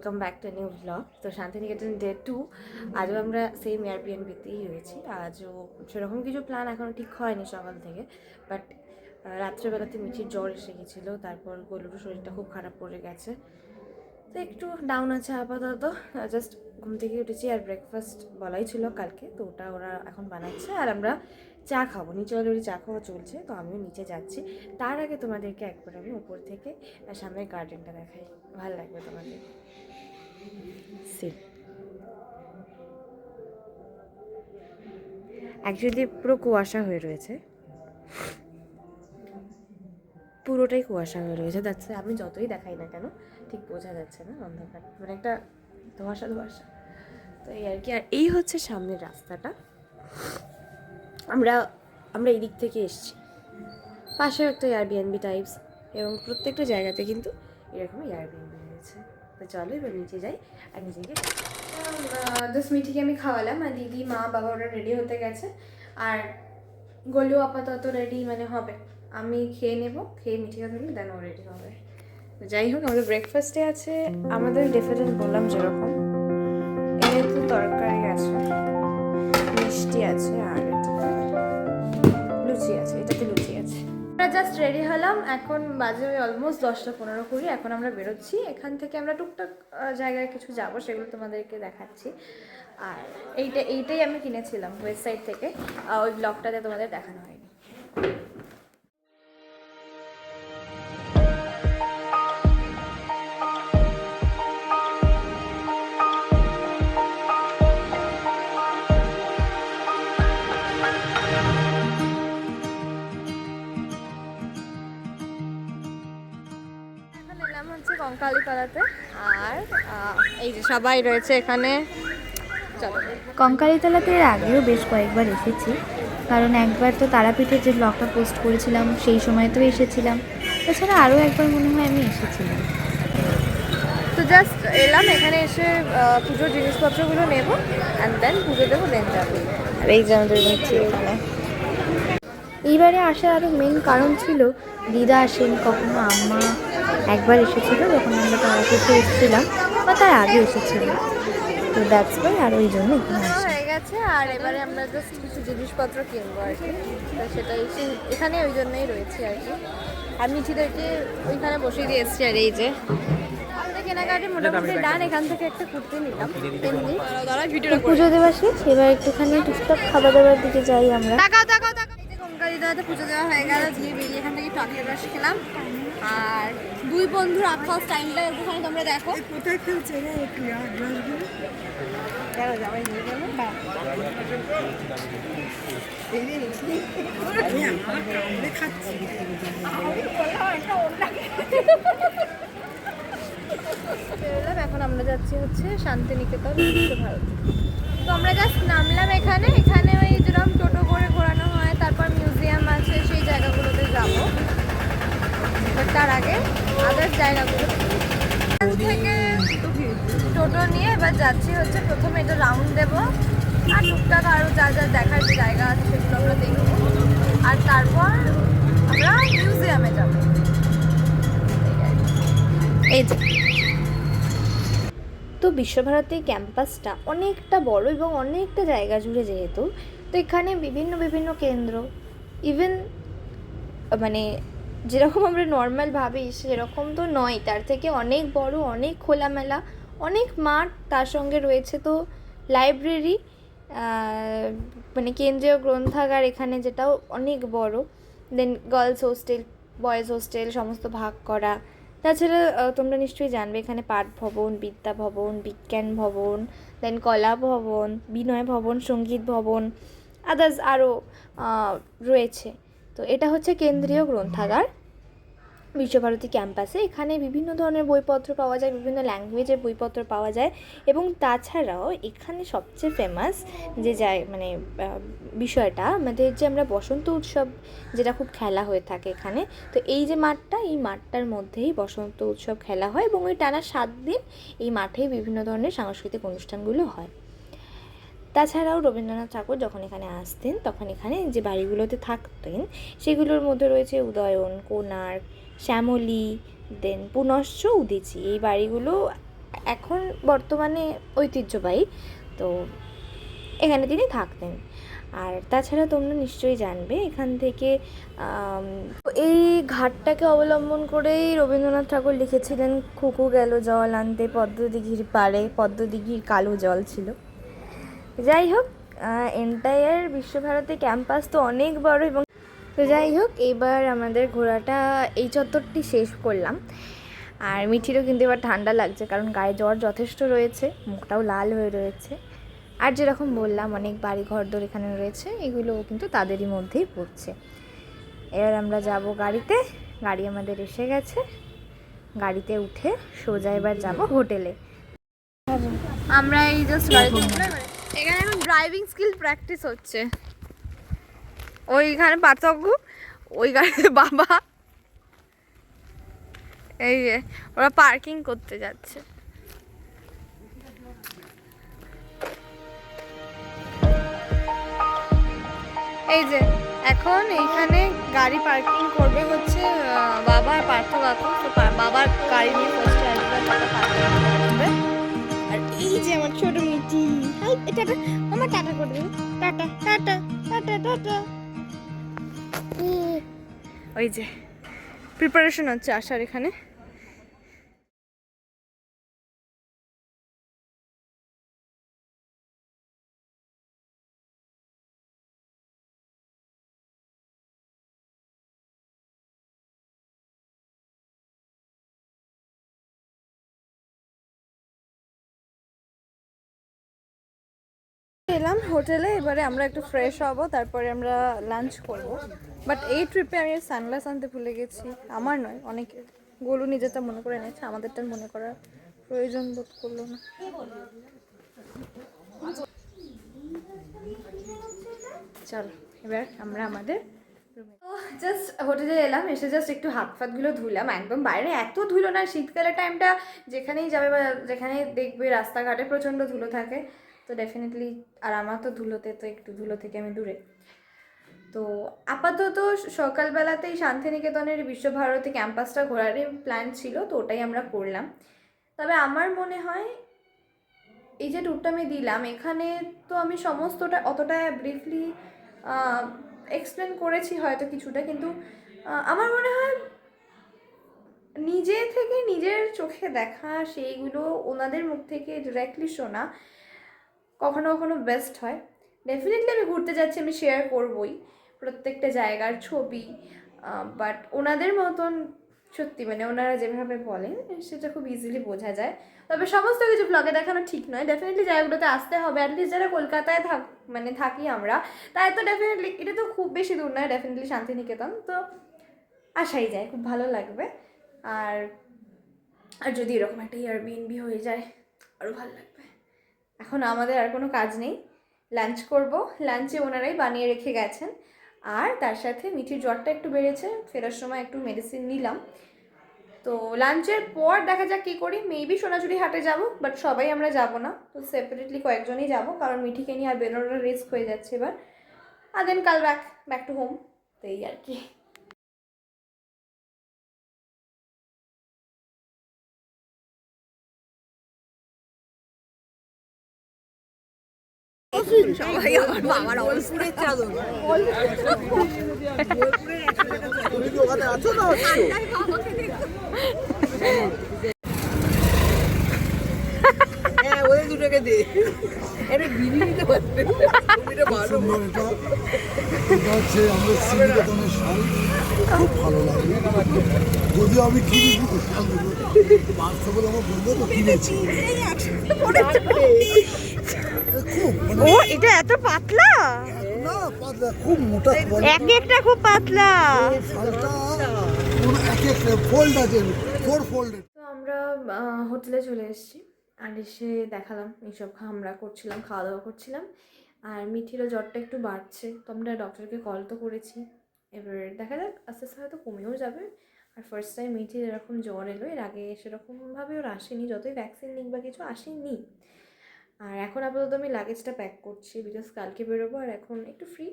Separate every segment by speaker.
Speaker 1: Welcome back to new blog. তো Santiniketan day 2, আজও আমরা সেম এয়ারবিএনবিতেই রয়েছি। আজও সেরকম কিছু প্ল্যান এখনও ঠিক হয়নি সকাল থেকে, বাট রাত্রেবেলাতে মিঠির জ্বর এসে গেছিলো, তারপর গোলুরও শরীরটা খুব খারাপ পড়ে গেছে, তো একটু ডাউন আছে আপাতত। জাস্ট ঘুম থেকে উঠেছি, আর ব্রেকফাস্ট বলাই ছিল কালকে, তো ওটা ওরা এখন বানাচ্ছে, আর আমরা চা খাবো। নিচে অলরেডি চা খাওয়া চলছে, তো আমিও নিচে যাচ্ছি। তার আগে তোমাদেরকে একবার আমি উপর থেকে সামনের গার্ডেনটা দেখাই, ভালো লাগবে তোমাদের। অ্যাকচুয়ালি পুরো কুয়াশা হয়ে রয়েছে, পুরোটাই কুয়াশা হয়ে রয়েছে। যাচ্ছে আমি যতই দেখাই না কেন ঠিক বোঝা যাচ্ছে না, অন্ধকার মানে একটা ধোঁয়াশা ধোঁয়াশা, তো এই আর কি। আর এই হচ্ছে সামনের রাস্তাটা, আমরা আমরা এই দিক থেকে এসেছি। পাশেও একটা এয়ারবিএনবি টাইপস, এবং প্রত্যেকটা জায়গাতে কিন্তু এরকম এয়ারবিএনবি রয়েছে। তো চলো এবার নিচে যাই, আর নিচে গিয়ে জাস্ট মিঠিকে আমি খাওয়ালাম, আর দিদি মা বাবা ওরা রেডি হতে গেছে, আর গোলু আপাতত রেডি মানে হবে। আমি খেয়ে নেবো, খেয়ে মিঠিকে ধরলে দেন ও রেডি হবে। যাই হোক, আমাদের ব্রেকফাস্টে আছে আমাদের ডিফারেন্ট বললাম যেরকম, এর তো তরকারি আছে, মিষ্টি আছে, আর লুচি আছে, এটাতে লুচি আছে। আমরা জাস্ট রেডি হলাম, এখন বাজে অলমোস্ট 10:15 এখন আমরা বেরোচ্ছি এখান থেকে। আমরা টুকটাক জায়গায় কিছু যাব, সেগুলো তোমাদেরকে দেখাচ্ছি। আর এইটাই আমি কিনেছিলাম ওয়েবসাইট থেকে, ওই ব্লগটাতে তোমাদের দেখানো হয়নি। হচ্ছে কঙ্কালীতলাতে, আর এই যে সবাই রয়েছে এখানে।
Speaker 2: কঙ্কালীতলাতে এর আগেও বেশ কয়েকবার এসেছি, কারণ একবার তো তারাপীঠের যে ব্লগটা পোস্ট করেছিলাম সেই সময় তো এসেছিলাম, এছাড়া আরও একবার মনে হয় আমি এসেছিলাম।
Speaker 1: তো জাস্ট এলাম এখানে, এসে পুজোর জিনিসপত্রগুলো নেব, অ্যান্ড দেন পুজো দেবো, দেন যাবো। আর এই যে আমাদের নিচ্ছি এখানে।
Speaker 2: এইবারে আসার আরও মেন কারণ ছিল দিদা আসেনি কখনো, আম্মা একবার এসেছিলো যখন আমরা তারাপীঠে এসেছিলাম, বা তার আগে এসেছিল, তো দ্যাটস ওয়াই, আর ওই জন্য এখানে আসা
Speaker 1: হয়ে গেছে। আর এবারে আমরা জাস্ট কিছু জিনিসপত্র কিনবো আর কি, তো সেটাই এখানে ওই জন্যই রয়েছে আর কি। আর মিঠিদেরকে ওইখানে বসিয়ে দিয়ে এসছি। আর এই যে আমাদের কেনাকাটি মোটামুটি ডান, এখান থেকে একটা কুর্তি নিলাম এমনি।
Speaker 2: পুজো দেওয়া শেষ, এবার একটুখানি টুকটাক খাবার দাবার দিকে যাই আমরা।
Speaker 1: কঙ্কালীতলাতে পুজো দেওয়া হয়ে গেল, দিয়ে বেরিয়ে এখান থেকে টকের রস খেলাম। আর দুই বন্ধুর আঁকা স্টাইলটা একটুখানি তোমরা দেখো, কোথায় খেলছে রে একটু জামাই নিয়ে গেল। এখন আমরা যাচ্ছি হচ্ছে শান্তিনিকেতন বিশ্বভারতী। তো আমরা জাস্ট নামলাম এখানে, এখানে ওই যেরকম টোটো করে ঘোরানো হয়, তারপর মিউজিয়াম আছে, সেই জায়গাগুলোতে যাবো। তার আগে আদার্স জায়গাগুলো থেকে টোটো নিয়ে এবার যাচ্ছি হচ্ছে, প্রথমে এটা রাউন্ড দেবো, আর টুকটাক আরও যা যা দেখার যে জায়গা আছে সেগুলো আমরা দেখবো, আর তারপর আমরা মিউজিয়ামে যাবো। এই যে
Speaker 2: তো বিশ্বভারতী ক্যাম্পাসটা অনেকটা বড় এবং অনেকটা জায়গা জুড়ে যেহেতু, তো এখানে বিভিন্ন বিভিন্ন কেন্দ্র, ইভেন মানে যেরকম আমরা নর্মাল ভাবি সেরকম তো নয়, তার থেকে অনেক বড়, অনেক খোলামেলা, অনেক মাঠ, তার সঙ্গে রয়েছে তো লাইব্রেরি, মানে কেন্দ্রীয় গ্রন্থাগার এখানে, যেটাও অনেক বড়। দেন গার্লস হোস্টেল, বয়েজ হোস্টেল সমস্ত ভাগ করা। তাছাড়া তোমরা নিশ্চয়ই জানবে এখানে পাঠ ভবন, বিদ্যা ভবন, বিজ্ঞান ভবন, দেন কলা ভবন, বিনয় ভবন, সঙ্গীত ভবন, আদার্স আরও রয়েছে। তো এটা হচ্ছে কেন্দ্রীয় গ্রন্থাগার বিশ্বভারতী ক্যাম্পাসে। এখানে বিভিন্ন ধরনের বইপত্র পাওয়া যায়, বিভিন্ন ল্যাঙ্গুয়েজের বইপত্র পাওয়া যায়, এবং তাছাড়াও এখানে সবচেয়ে ফেমাস যে মানে বিষয়টা আমাদের, যে আমরা বসন্ত উৎসব যেটা খুব খেলা হয়ে থাকে এখানে, তো এই যে মাঠটা, এই মাঠটার মধ্যেই বসন্ত উৎসব খেলা হয়, এবং ওই টানা 7 দিন এই মাঠেই বিভিন্ন ধরনের সাংস্কৃতিক অনুষ্ঠানগুলো হয়। তাছাড়াও রবীন্দ্রনাথ ঠাকুর যখন এখানে আসতেন, তখন এখানে যে বাড়িগুলোতে থাকতেন সেগুলোর মধ্যে রয়েছে উদয়ন, কোণার্ক, শ্যামলী, দেন পুনশ্চ, উদীচী। এই বাড়িগুলো এখন বর্তমানে ঐতিহ্যবাহী, তো এখানে তিনি থাকতেন। আর তাছাড়া তোমরা নিশ্চয়ই জানবে এখান থেকে এই ঘাটটাকে অবলম্বন করেই রবীন্দ্রনাথ ঠাকুর লিখেছিলেন, খুকু গেল জল আনতে পদ্মদিঘির পাড়ে, পদ্মদিঘির কালো জল ছিল। যাই হোক, এন্টায়ার বিশ্বভারতী ক্যাম্পাস তো অনেক বড়, এবং তো যাই হোক এবার আমাদের ঘোরাটা এই চত্বরটি শেষ করলাম। আর মিঠিরও কিন্তু এবার ঠান্ডা লাগছে, কারণ গায়ে জ্বর যথেষ্ট রয়েছে, মুখটাও লাল হয়ে রয়েছে। আর যেরকম বললাম অনেক বাড়ি ঘরদোর এখানে রয়েছে, এগুলো কিন্তু তাদেরই মধ্যেই পড়ছে। এবার আমরা যাব গাড়িতে, গাড়ি আমাদের এসে গেছে, গাড়িতে উঠে সোজা এবার যাব হোটেলে। আমরা এই জাস্ট গাড়িতে উঠলাম, এখানে এখন ড্রাইভিং স্কিল প্র্যাকটিস হচ্ছে। ওইখানে পার্থক্য, ওই গাড়িতে বাবা, এই যে ওরা পার্কিং করতে যাচ্ছে। এই যে এখন এইখানে গাড়ি পার্কিং করবে হচ্ছে বাবা আর পার্থ কাকু। তো বাবার গাড়ি নিয়ে ফার্স্টে আসবে, আর এই যে আমার ছোট মিটি, হাই টাটা, আমার টাটা করে দেবে, টাটা টাটা টাটা টাটা। ওই যে প্রিপারেশন হচ্ছে আসার এখানে। এলাম হোটেলে, এবারে আমরা একটু ফ্রেশ হব, তারপরে আমরা লাঞ্চ করব। বাট এই ট্রিপে আমি সানগ্লাস আনতে ভুলে গেছি, আমার নয় অনেকের। গোলু নিজেরটা মনে করে এনেছে, আমাদেরটা মনে করার প্রয়োজন বোধ করলো না। চলো এবার আমরা আমাদের জাস্ট হোটেলে এলাম, এসে জাস্ট একটু হাত ফাতগুলো ধুলাম। একদম বাইরে এত ধুলো না, শীতকালের টাইমটা যেখানেই যাবে বা যেখানেই দেখবে রাস্তাঘাটে প্রচণ্ড ধুলো থাকে, তো ডেফিনেটলি। আর আমার তো ধুলোতে, তো একটু ধুলো থেকে আমি দূরে। তো আপাতত সকালবেলাতেই শান্তিনিকেতনের বিশ্বভারতী ক্যাম্পাসটা ঘোরারই প্ল্যান ছিল, তো ওটাই আমরা করলাম। তবে আমার মনে হয় এই যে ট্যুরটা আমি দিলাম, এখানে তো আমি সমস্তটা অতটা ব্রিফলি এক্সপ্লেন করেছি হয়তো কিছুটা, কিন্তু আমার মনে হয় নিজে থেকে নিজের চোখে দেখা, সেইগুলো ওনাদের মুখ থেকে ডিরেক্টলি শোনা কখনো কখনো বেস্ট হয়। ডেফিনেটলি আমি ঘুরতে যাচ্ছি, আমি শেয়ার করবই প্রত্যেকটা জায়গার ছবি, বাট ওনাদের মতন সত্যি মানে ওনারা যেভাবে বলেন সেটা খুব ইজিলি বোঝা যায়। তবে সমস্ত কিছু ব্লগে দেখানো ঠিক নয়, ডেফিনেটলি জায়গাগুলোতে আসতে হবে। অ্যাটলিস্ট যারা কলকাতায় থাকি আমরা, তাই তো ডেফিনেটলি, এটা তো খুব বেশি দূর নয় ডেফিনেটলি শান্তিনিকেতন, তো আসাই যায়, খুব ভালো লাগবে। আর আর যদি এরকম একটা এয়ারবিএনবি হয়ে যায় আরও ভালো লাগবে। এখন আমাদের আর কোনো কাজ নেই, লাঞ্চ করব। লাঞ্চে ওনারাই বানিয়ে রেখে গেছেন। আর তার সাথে মিঠির জ্বরটা একটু বেড়েছে, ফেরার সময় একটু মেডিসিন নিলাম। তো লাঞ্চের পর দেখা যাক কী করি, মেবি সোনাঝুরি হাটে যাব, বাট সবাই আমরা যাব না, তো সেপারেটলি কয়েকজনই যাব, কারণ মিঠিকে নিয়ে আর বেরোনোর রিস্ক হয়ে যাচ্ছে এবার। আর দেন কাল ব্যাক টু হোম, তো এই আর কি।
Speaker 3: সবাই আমার বাবার অলপুরের চাদর। তুমি কি ওখানে আছো না? হ্যাঁ, ওদের দুটোকে দে। এটা বিড়ি নিতে পারবে। এটা ভালো।
Speaker 4: এটা হচ্ছে আমাদের শ্রীনিকেতনের শাল, খুব ভালো লাগে। যদিও আমি কিনি শালগুলো, বাস্তবে আমার বন্ধু তো কিনেছি। খুব
Speaker 2: ও এটা এত পাতলা,
Speaker 4: না পাতলা, খুব মোটা।
Speaker 2: এক একটা খুব পাতলা।
Speaker 4: শালটা এক একটা ফোল্ড আছে, 4 ফোল্ডেড।
Speaker 1: তো আমরা হোটেলে চলে এসেছি, আর এসে দেখালাম এইসব আমরা করছিলাম, খাওয়া দাওয়া করছিলাম। আর মিঠিরও জ্বরটা একটু বাড়ছে, তো আমরা ডক্টরকে কল তো করেছি, এবার দেখা যাক আস্তে আস্তে হয়তো কমেও যাবে। আর ফার্স্ট টাইম মিঠির এরকম জ্বর এলো, এর আগে সেরকমভাবে ওর আসেনি, যতই ভ্যাকসিন নিক বা কিছু আসেনি। আর এখন আপাতত আমি লাগেজটা প্যাক করছি, বিকজ কালকে বেরোবো, আর এখন একটু ফ্রি,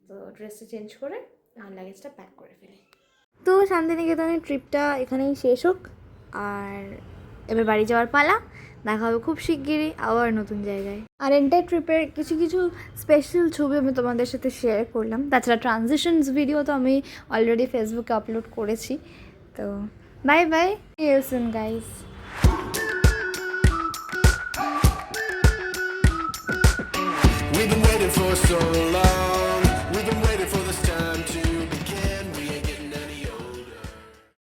Speaker 1: তো ড্রেসটা চেঞ্জ করে আর লাগেজটা প্যাক করে ফেলি।
Speaker 2: তো শান্তিনিকেতনের ট্রিপটা এখানেই শেষ হোক। আর এবার বাড়ি যাওয়ার পালা, দেখা হবে খুব শিগগিরই আবার নতুন জায়গায়। আর এন্টার ট্রিপের কিছু কিছু স্পেশাল ছবি আমি তোমাদের সাথে শেয়ার করলাম। তাছাড়া ট্রানজিশনস ভিডিও তো আমি অলরেডি ফেসবুকে আপলোড করেছি। তো bye bye, see you soon guys.
Speaker 5: We've been waiting for so long.